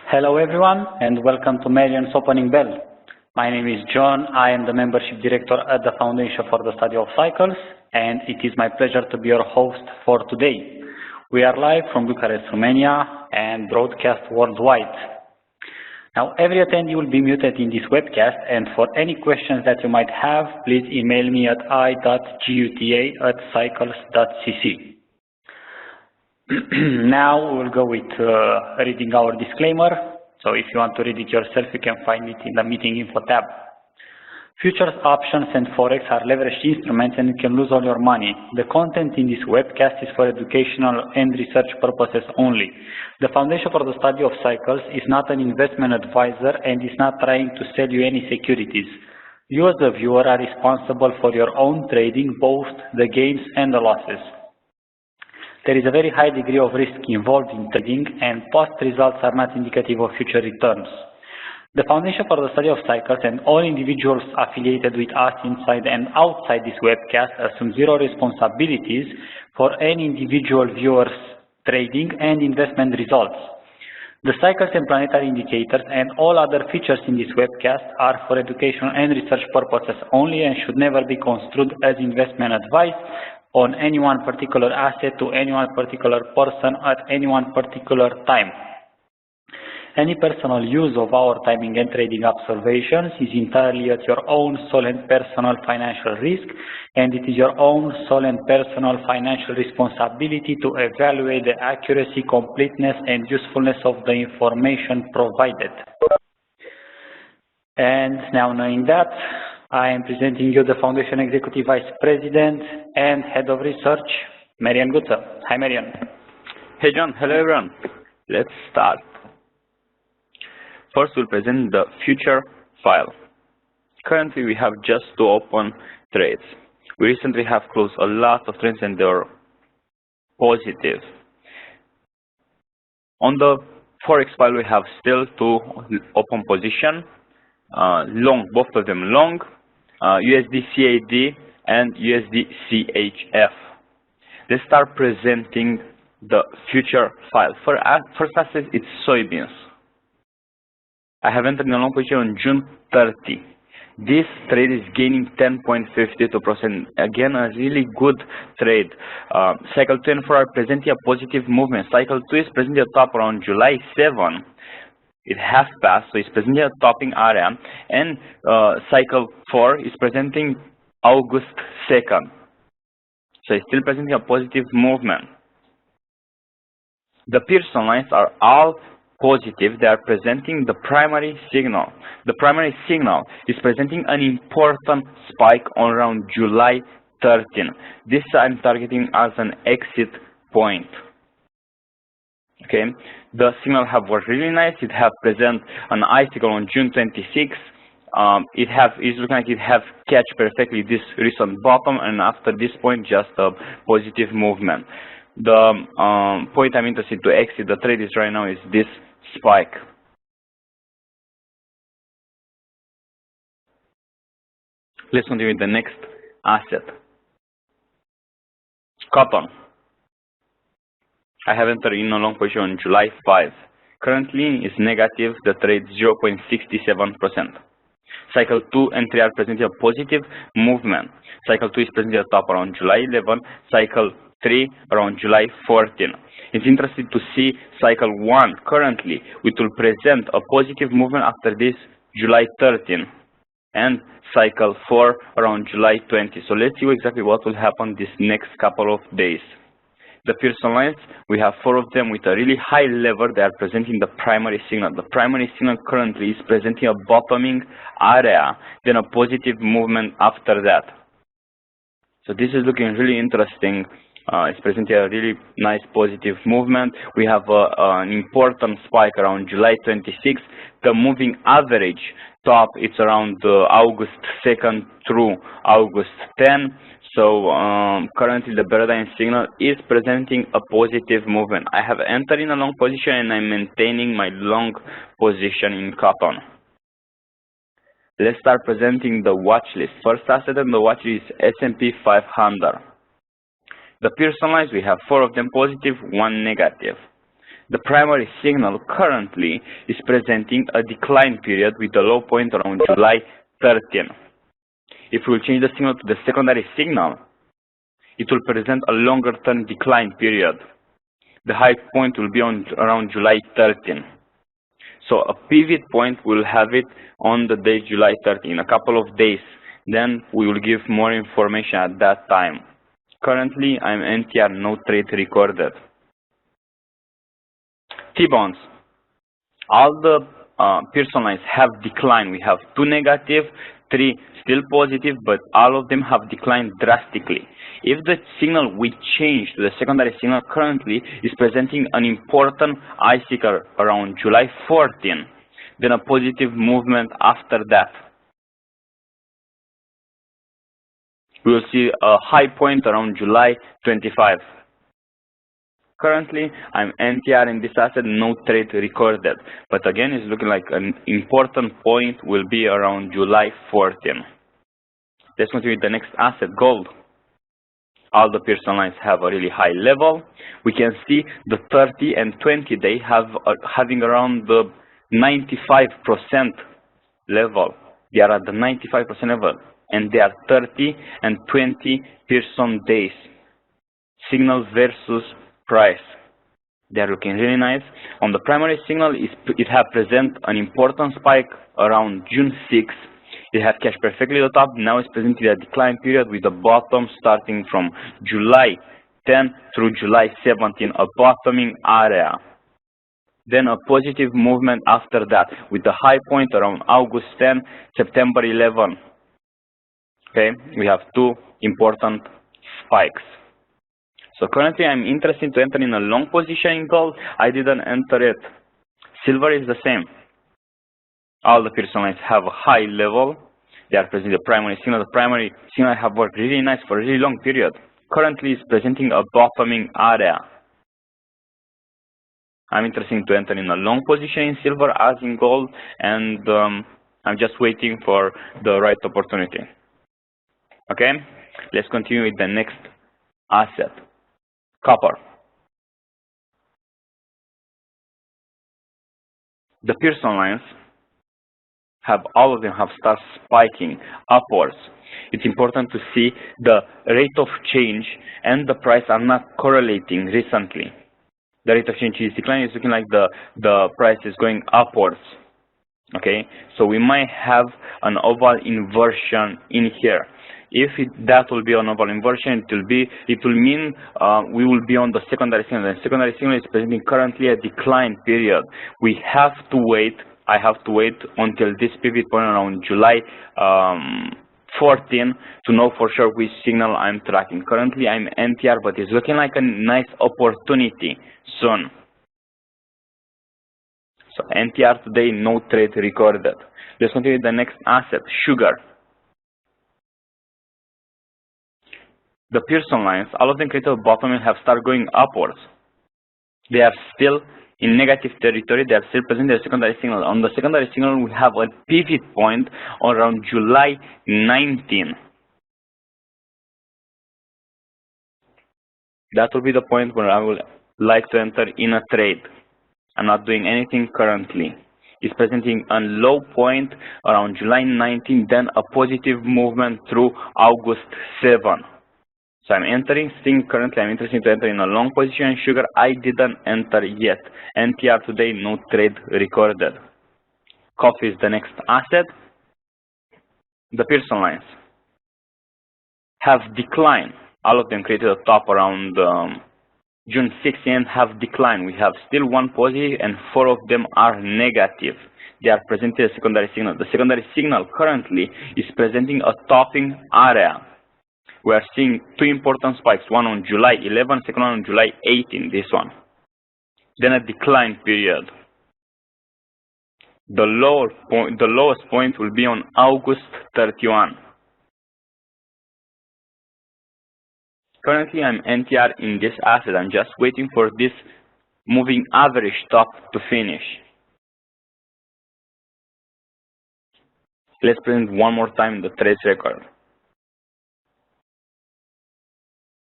Hello everyone and welcome to Marian's opening bell. My name is John. I am the membership director at the Foundation for the Study of Cycles, and it is my pleasure to be your host for today. We are live from Bucharest, Romania and broadcast worldwide. Now every attendee will be muted in this webcast, and for any questions that you might have, please email me at i.guta@cycles.cc. Now we'll go with reading our disclaimer. So if you want to read it yourself, you can find it in the meeting info tab. Futures, options, and forex are leveraged instruments and you can lose all your money. The content in this webcast is for educational and research purposes only. The Foundation for the Study of Cycles is not an investment advisor and is not trying to sell you any securities. You as a viewer are responsible for your own trading, both the gains and the losses. There is a very high degree of risk involved in trading, and past results are not indicative of future returns. The Foundation for the Study of Cycles and all individuals affiliated with us inside and outside this webcast assume zero responsibilities for any individual viewer's trading and investment results. The cycles and planetary indicators and all other features in this webcast are for education and research purposes only and should never be construed as investment advice on any one particular asset to any one particular person at any one particular time. Any personal use of our timing and trading observations is entirely at your own sole and personal financial risk, and it is your own sole and personal financial responsibility to evaluate the accuracy, completeness, and usefulness of the information provided. And now, knowing that, I am presenting you the Foundation Executive Vice President and Head of Research, Marian Guta. Hi, Marian. Hey, John. Hello, everyone. Let's start. First, we'll present the future file. Currently, we have just two open trades. We recently have closed a lot of trades and they're positive. On the Forex file, we have still two open positions, long, both of them long, USD CAD and USD CHF. Let's start presenting the future file. First asset, it's soybeans. I have entered in a long position on June 30. This trade is gaining 10.52%. Again, a really good trade. Cycle 2 and 4 are presenting a positive movement. Cycle 2 is presenting a top around July 7. It has passed, so it's presenting a topping area, and cycle 4 is presenting August 2nd. So it's still presenting a positive movement. The Pearson lines are all positive. They are presenting the primary signal. The primary signal is presenting an important spike on around July 13. This I'm targeting as an exit point. Okay, the signal have worked really nice. It have present an icicle on June 26. It's looking like it have catch perfectly this recent bottom, and after this point, just a positive movement. The point I'm interested to exit the trade is right now is this spike. Let's continue with the next asset. Cotton. I have entered in a long position on July 5. Currently, it's negative, the trade 0.67%. Cycle 2 and 3 are presenting a positive movement. Cycle 2 is presenting a top around July 11, cycle 3 around July 14. It's interesting to see cycle 1 currently, which will present a positive movement after this July 13, and cycle 4 around July 20. So let's see exactly what will happen this next couple of days. The Pearson lines, we have 4 of them with a really high level. They are presenting the primary signal. The primary signal currently is presenting a bottoming area, then a positive movement after that. So this is looking really interesting. It's presenting a really nice positive movement. We have an important spike around July 26. The moving average top, it's around August 2nd through August 10. So currently the paradigm signal is presenting a positive movement. I have entered in a long position and I'm maintaining my long position in cotton. Let's start presenting the watch list. First asset on the watch list is S&P 500. The Pearson lines, we have 4 of them positive, 1 negative. The primary signal currently is presenting a decline period with a low point around July 13. If we will change the signal to the secondary signal, it will present a longer term decline period. The high point will be on around July 13. So a pivot point, we'll have it on the day July 13, in a couple of days. Then we will give more information at that time. Currently, I'm NTR, no trade recorded. T-bonds. All the Pearson lines have declined. We have 2 negative, 3 still positive, but all of them have declined drastically. If the signal we change to the secondary signal currently is presenting an important icicle around July 14, then a positive movement after that. We will see a high point around July 25. Currently, I'm NTR in this asset, no trade recorded. But again, it's looking like an important point will be around July 14. Let's continue with the next asset, gold. All the Pearson lines have a really high level. We can see the 30 and 20 day having around the 95% level. They are at the 95% level, and they are 30 and 20 Pearson days. Signal versus price. They are looking really nice. On the primary signal, it has present an important spike around June 6. It has cashed perfectly at the top. Now it's presenting a decline period with a bottom starting from July 10 through July 17, a bottoming area. Then a positive movement after that with a high point around August 10, September 11. Okay, we have 2 important spikes. So currently I'm interested to enter in a long position in gold. I didn't enter it. Silver is the same. All the Pearson lines have a high level. They are presenting the primary signal. The primary signal have worked really nice for a really long period. Currently is presenting a bottoming area. I'm interested to enter in a long position in silver as in gold, and I'm just waiting for the right opportunity. Okay, let's continue with the next asset, copper. The Pearson lines all of them have started spiking upwards. It's important to see the rate of change and the price are not correlating recently. The rate of change is declining. It's looking like the price is going upwards. Okay, so we might have an oval inversion in here. If that will be an oval inversion, it will mean we will be on the secondary signal. The secondary signal is presenting currently a decline period. We have to wait. I have to wait until this pivot point around July 14 to know for sure which signal I'm tracking. Currently I'm NTR, but it's looking like a nice opportunity soon. So NTR today, no trade recorded. Let's continue with the next asset, sugar. The Pearson lines, all of them created a bottom and have started going upwards. They are still in negative territory. They are still presenting the secondary signal. On the secondary signal, we have a pivot point around July 19. That will be the point where I would like to enter in a trade. I'm not doing anything currently. It's presenting a low point around July 19, then a positive movement through August 7. So I'm entering, currently I'm interested to enter in a long position in sugar. I didn't enter yet. NTR today, no trade recorded. Coffee is the next asset. The Pearson lines have declined. All of them created a top around June 16 have declined. We have still 1 positive and 4 of them are negative. They are presenting a secondary signal. The secondary signal currently is presenting a topping area. We are seeing 2 important spikes, one on July 11, second one on July 18, this one. Then a decline period. The lowest point will be on August 31. Currently, I'm NTR in this asset. I'm just waiting for this moving average top to finish. Let's present one more time the trade record.